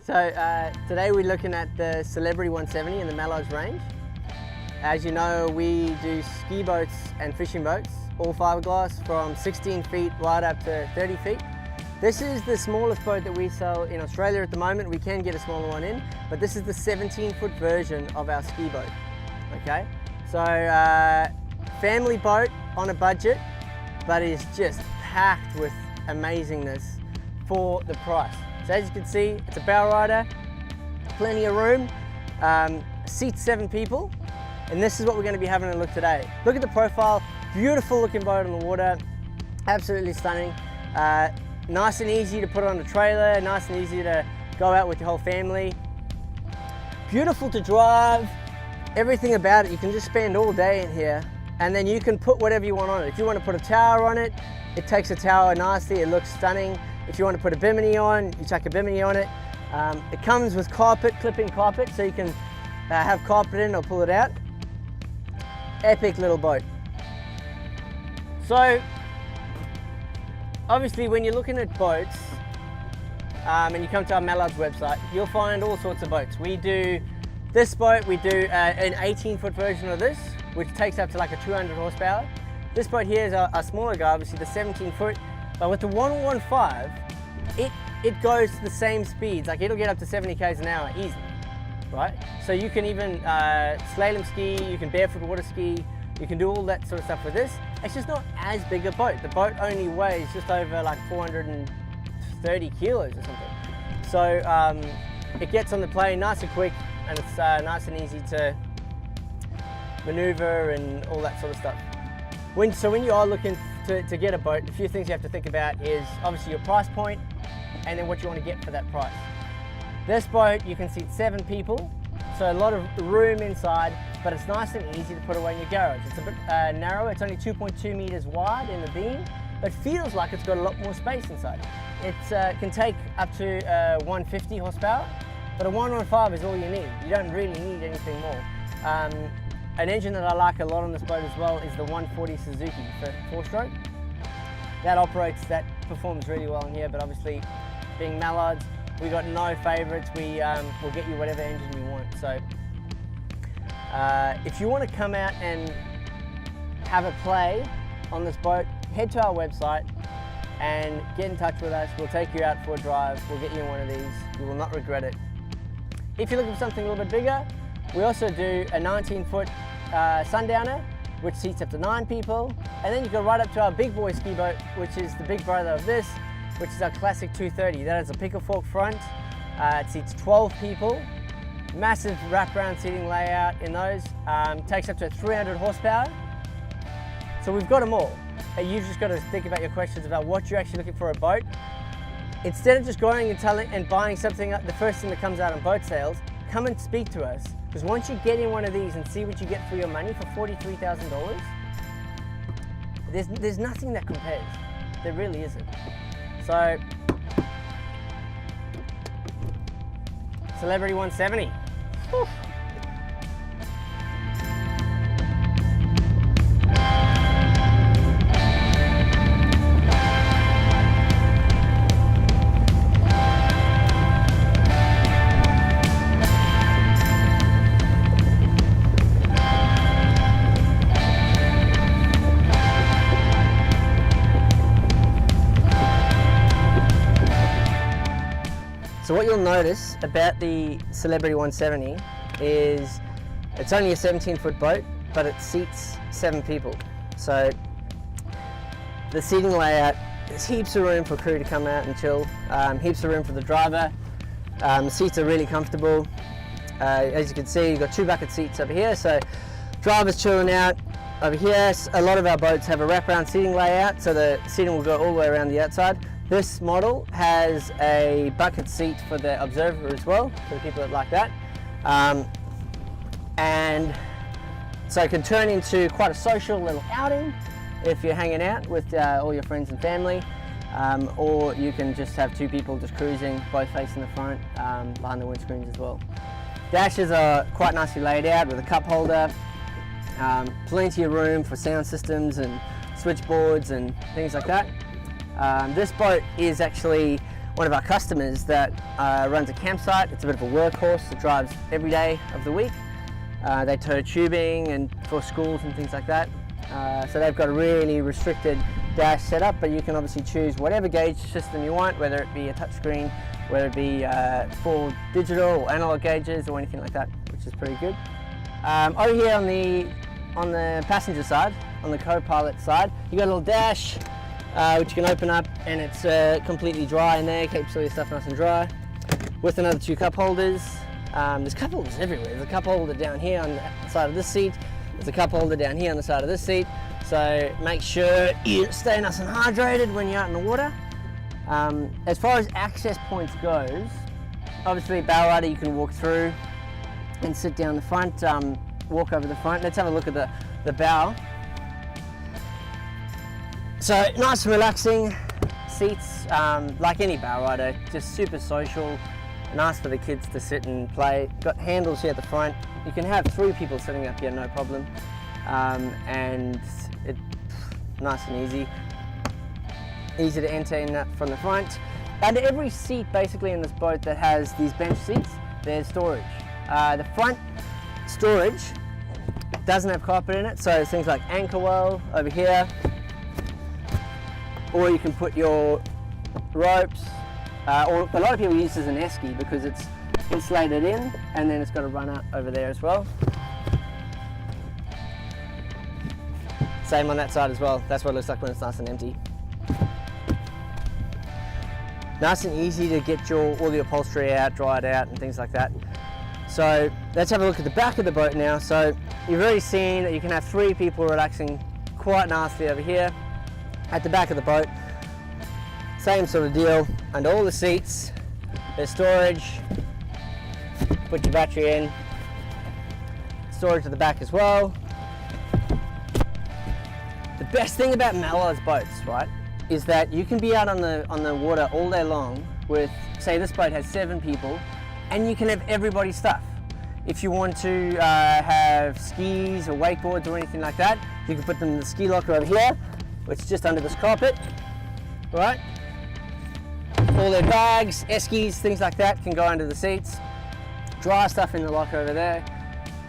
Today we're looking at the Celbrity 170 in the Mallards range. As you know, we do ski boats and fishing boats, all fiberglass from 16 feet right up to 30 feet. This is the smallest boat that we sell in Australia at the moment. We can get a smaller one in, but this is the 17-foot version of our ski boat, okay? So, family boat on a budget, but it's just packed with amazingness for the price. So as you can see, it's a bow rider, plenty of room, seats 7 people, and this is what we're going to be having a look today. Look at the profile, beautiful looking boat on the water, absolutely stunning. Nice and easy to put on a trailer, nice and easy to go out with your whole family. Beautiful to drive, everything about it. You can just spend all day in here, and then you can put whatever you want on it. If you want to put a tower on it, it takes a tower nicely, it looks stunning. If you want to put a bimini on, you chuck a bimini on it. It comes with carpet, clip-in carpet, so you can have carpet in or pull it out. Epic little boat. So, obviously when you're looking at boats, and you come to our Mallards website, you'll find all sorts of boats. We do this boat, we do an 18-foot version of this, which takes up to like a 200 horsepower. This boat here is a smaller guy, obviously the 17-foot. But with the 115, it goes to the same speeds, like it'll get up to 70 k's an hour easily, right? So you can even slalom ski, you can barefoot water ski, you can do all that sort of stuff with this. It's just not as big a boat. The boat only weighs just over like 430 kilos or something. So it gets on the plane nice and quick, and it's nice and easy to maneuver and all that sort of stuff. So when you are looking to get a boat, a few things you have to think about is obviously your price point and then what you want to get for that price. This boat, you can seat 7 people, so a lot of room inside, but it's nice and easy to put away in your garage. It's a bit narrow, it's only 2.2 meters wide in the beam, but feels like it's got a lot more space inside. It can take up to 150 horsepower, but a 115 is all you need. You don't really need anything more. An engine that I like a lot on this boat as well is the 140 Suzuki for 4-stroke. That performs really well in here, but obviously being Mallards, we got no favourites. We'll get you whatever engine you want. So if you want to come out and have a play on this boat, head to our website and get in touch with us. We'll take you out for a drive. We'll get you in one of these. You will not regret it. If you're looking for something a little bit bigger, we also do a 19-foot sundowner, which seats up to 9 people. And then you go right up to our big boy ski boat, which is the big brother of this, which is our classic 230. That has a picker fork front. It seats 12 people. Massive wraparound seating layout in those. Takes up to 300 horsepower. So we've got them all. You just got to think about your questions about what you're actually looking for a boat. Instead of just going and buying something, the first thing that comes out on boat sales, come and speak to us. Because once you get in one of these and see what you get for your money for $43,000, there's nothing that compares. There really isn't. So, Celbrity 170. Whew. So what you'll notice about the Celbrity 170 is it's only a 17-foot boat, but it seats 7 people. So the seating layout, there's heaps of room for crew to come out and chill, heaps of room for the driver. The seats are really comfortable. As you can see, you've got 2 bucket seats over here, so driver's chilling out. Over here, a lot of our boats have a wraparound seating layout, so the seating will go all the way around the outside. This model has a bucket seat for the observer as well, for the people that like that. And so it can turn into quite a social little outing if you're hanging out with all your friends and family, or you can just have 2 people just cruising, both facing the front, behind the windscreens as well. Dashes are quite nicely laid out with a cup holder, plenty of room for sound systems and switchboards and things like that. This boat is actually one of our customers that runs a campsite. It's a bit of a workhorse that drives every day of the week. They tow tubing and for schools and things like that. So they've got a really restricted dash setup, but you can obviously choose whatever gauge system you want, whether it be a touchscreen, whether it be full digital or analog gauges or anything like that, which is pretty good. Over here on the passenger side, on the co-pilot side, you got a little dash which you can open up, and it's completely dry in there, keeps all your stuff nice and dry, with another 2 cup holders. There's cup holders everywhere. There's a cup holder down here on the side of this seat. There's a cup holder down here on the side of this seat. So make sure you stay nice and hydrated when you're out in the water. As far as access points goes, obviously bow rider you can walk through and sit down the front, walk over the front. Let's have a look at the bow. So nice and relaxing seats, like any bow rider, just super social. Nice for the kids to sit and play. Got handles here at the front. You can have 3 people sitting up here, no problem. And it's nice and easy to enter in from the front. Under every seat basically in this boat that has these bench seats, there's storage. The front storage doesn't have carpet in it, so things like anchor well over here, or you can put your ropes, or a lot of people use this as an esky because it's insulated in, and then it's got a runner over there as well. Same on that side as well. That's what it looks like when it's nice and empty. Nice and easy to get all the upholstery out, dry it out and things like that. So let's have a look at the back of the boat now. So you've already seen that you can have 3 people relaxing quite nicely over here. At the back of the boat, same sort of deal. Under all the seats, there's storage. Put your battery in. Storage at the back as well. The best thing about Mallards boats, right, is that you can be out on the water all day long with, say this boat has 7 people, and you can have everybody's stuff. If you want to have skis or wakeboards or anything like that, you can put them in the ski locker over here, which is just under this carpet, right? All their bags, eskies, things like that can go under the seats. Dry stuff in the locker over there,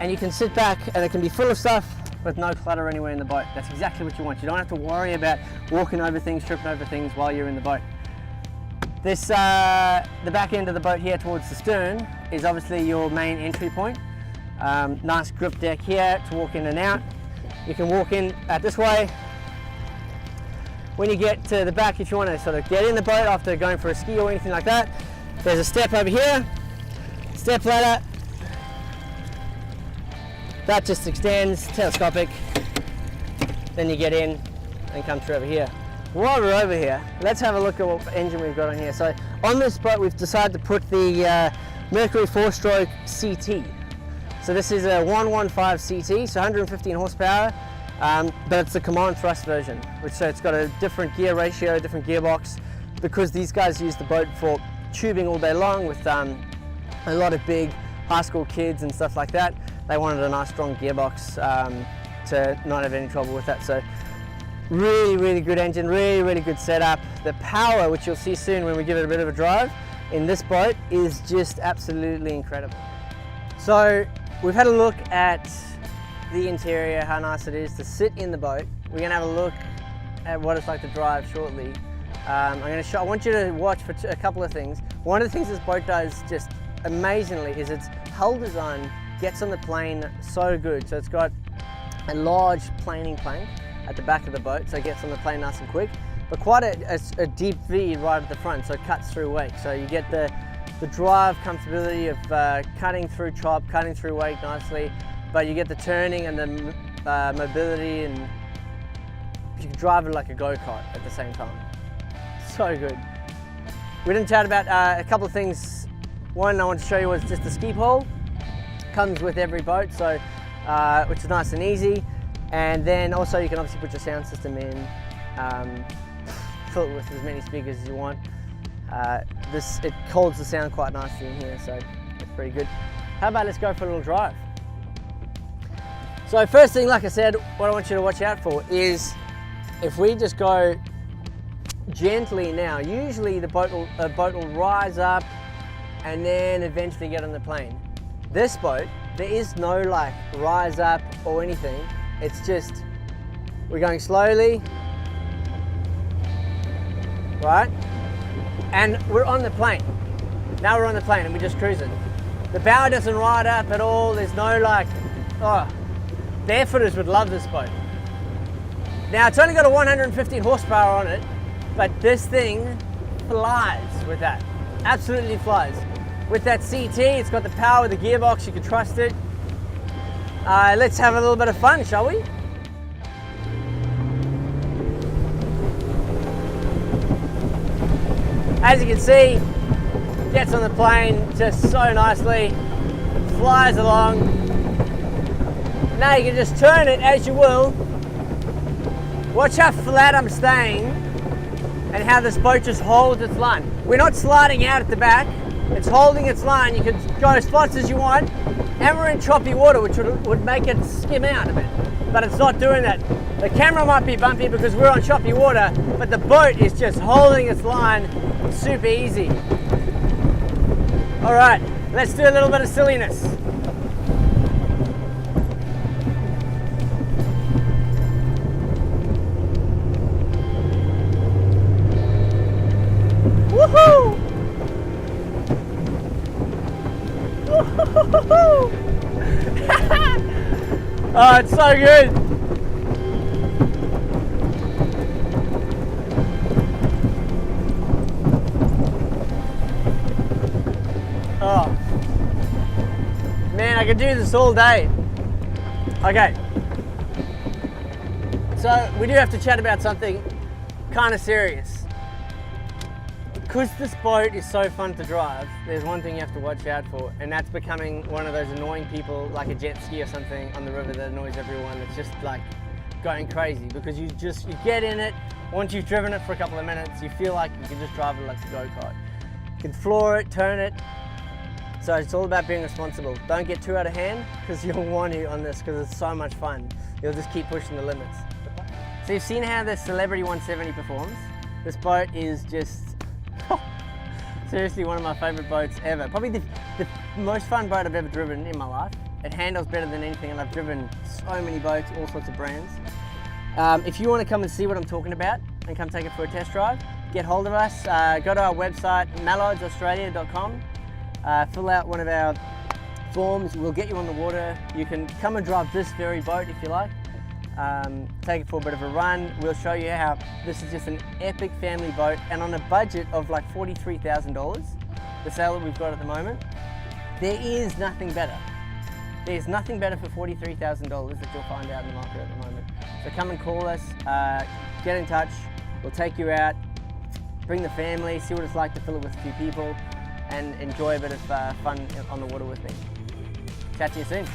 and you can sit back and it can be full of stuff with no clutter anywhere in the boat. That's exactly what you want. You don't have to worry about walking over things, tripping over things while you're in the boat. This, the back end of the boat here towards the stern is obviously your main entry point. Nice grip deck here to walk in and out. You can walk in this way. When you get to the back, if you want to sort of get in the boat after going for a ski or anything like that, there's a step over here, step ladder. That just extends, telescopic. Then you get in and come through over here. While we're over here, let's have a look at what engine we've got on here. So on this boat, we've decided to put the Mercury 4-stroke CT. So this is a 115 CT, so 115 horsepower, but it's the command thrust version, so it's got a different gear ratio, different gearbox, because these guys use the boat for tubing all day long with a lot of big high school kids and stuff like that. They wanted a nice strong gearbox to not have any trouble with that. So really, really good engine, really, really good setup. The power, which you'll see soon when we give it a bit of a drive, in this boat is just absolutely incredible. So we've had a look at the interior, how nice it is to sit in the boat. We're gonna have a look at what it's like to drive shortly. I want you to watch for a couple of things. One of the things this boat does just amazingly is its hull design gets on the plane so good. So it's got a large planing plank at the back of the boat, so it gets on the plane nice and quick, but quite a deep V right at the front, so it cuts through wake. So you get the drive comfortability of cutting through chop, cutting through wake nicely, but you get the turning and the mobility, and you can drive it like a go-kart at the same time. So good. We didn't chat about a couple of things. One I want to show you was just the ski pole. Comes with every boat, so which is nice and easy. And then also you can obviously put your sound system in, fill it with as many speakers as you want. It holds the sound quite nicely in here, so it's pretty good. How about let's go for a little drive? So first thing, like I said, what I want you to watch out for is if we just go gently now. Usually the boat will rise up and then eventually get on the plane. This boat, there is no like rise up or anything. It's just, we're going slowly, right? And we're on the plane. Now we're on the plane and we're just cruising. The bow doesn't ride up at all. There's no like, oh, barefooters would love this boat. Now it's only got a 115 horsepower on it, but this thing flies with that. Absolutely flies. With that CT, it's got the power of the gearbox, you can trust it. Let's have a little bit of fun, shall we? As you can see, gets on the plane just so nicely, flies along. Now you can just turn it as you will. Watch how flat I'm staying and how this boat just holds its line. We're not sliding out at the back, it's holding its line. You can go as fast as you want, and we're in choppy water, which would make it skim out a bit, but it's not doing that. The camera might be bumpy because we're on choppy water, but the boat is just holding its line super easy. All right, let's do a little bit of silliness. Woohoo! Woohoo! Oh, it's so good. Oh, man, I could do this all day. Okay, so we do have to chat about something kind of serious. Because this boat is so fun to drive, there's one thing you have to watch out for, and that's becoming one of those annoying people, like a jet ski or something on the river that annoys everyone. It's just like going crazy because you get in it. Once you've driven it for a couple of minutes, you feel like you can just drive it like a go-kart. You can floor it, turn it. So it's all about being responsible. Don't get too out of hand because you'll want to on this because it's so much fun. You'll just keep pushing the limits. So you've seen how the Celbrity 170 performs. This boat is just seriously one of my favorite boats ever. Probably the most fun boat I've ever driven in my life. It handles better than anything, and I've driven so many boats, all sorts of brands. If you want to come and see what I'm talking about and come take it for a test drive, get hold of us. Go to our website, mallardsaustralia.com. Fill out one of our forms. We'll get you on the water. You can come and drive this very boat if you like. Take it for a bit of a run. We'll show you how this is just an epic family boat, and on a budget of like $43,000, the sale that we've got at the moment, there is nothing better. There's nothing better for $43,000 that you'll find out in the market at the moment. So come and call us, get in touch, we'll take you out, bring the family, see what it's like to fill it with a few people, and enjoy a bit of fun on the water with me. Chat to you soon.